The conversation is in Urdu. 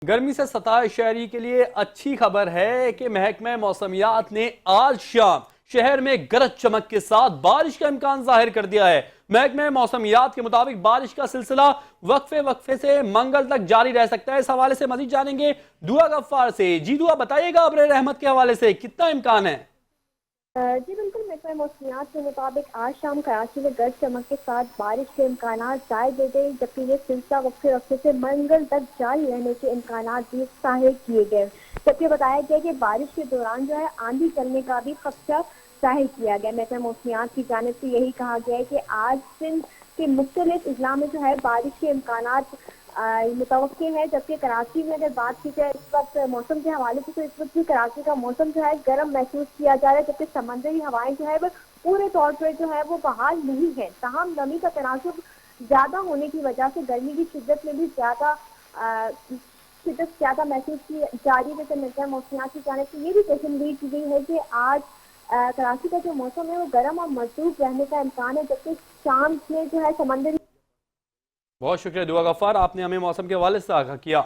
گرمی سے ستائے شہری کے لیے اچھی خبر ہے کہ محکمہ موسمیات نے آج شام شہر میں گرج چمک کے ساتھ بارش کا امکان ظاہر کر دیا ہے۔ محکمہ موسمیات کے مطابق بارش کا سلسلہ وقفے سے منگل تک جاری رہ سکتا ہے۔ اس حوالے سے مزید جانیں گے دعا غفار سے۔ جی دعا، بتائیے گا ابر رحمت کے حوالے سے کتنا امکان ہے؟ جی بالکل، محکمہ موسمیات کے مطابق آج شام کراچی میں گرج چمک کے ساتھ بارش کے امکانات ظاہر دیے گئے، جبکہ یہ سلسلہ وقفے سے منگل تک جاری رہنے کے امکانات بھی ظاہر کیے گئے، جبکہ بتایا گیا کہ بارش کے دوران آندھی چلنے کا بھی خدشہ ظاہر کیا گیا۔ محکمہ موسمیات کی جانب سے یہی کہا گیا ہے کہ آج سندھ کے مختلف اضلاع میں بارش کے امکانات متوقع ہے، جبکہ کراچی میں اگر بات کی جائے اس وقت موسم کے حوالے سے، تو اس وقت بھی کراچی کا موسم گرم محسوس کیا جا رہا ہے، جبکہ سمندری ہوائیں وہ پورے طور پر وہ بحال نہیں ہے۔ تاہم نمی کا تناسب زیادہ ہونے کی وجہ سے گرمی کی شدت میں بھی زیادہ محسوس کی جا رہی ہے۔ جیسے محکمہ موسمیات کی جانب سے یہ بھی پیشن گوئی کی گئی ہے کہ آج کراچی کا جو موسم ہے وہ گرم اور مرطوب رہنے کا امکان ہے، جبکہ شام میں سمندری بہت شکریہ دعا غفار، آپ نے ہمیں موسم کے حوالے سے آگاہ کیا۔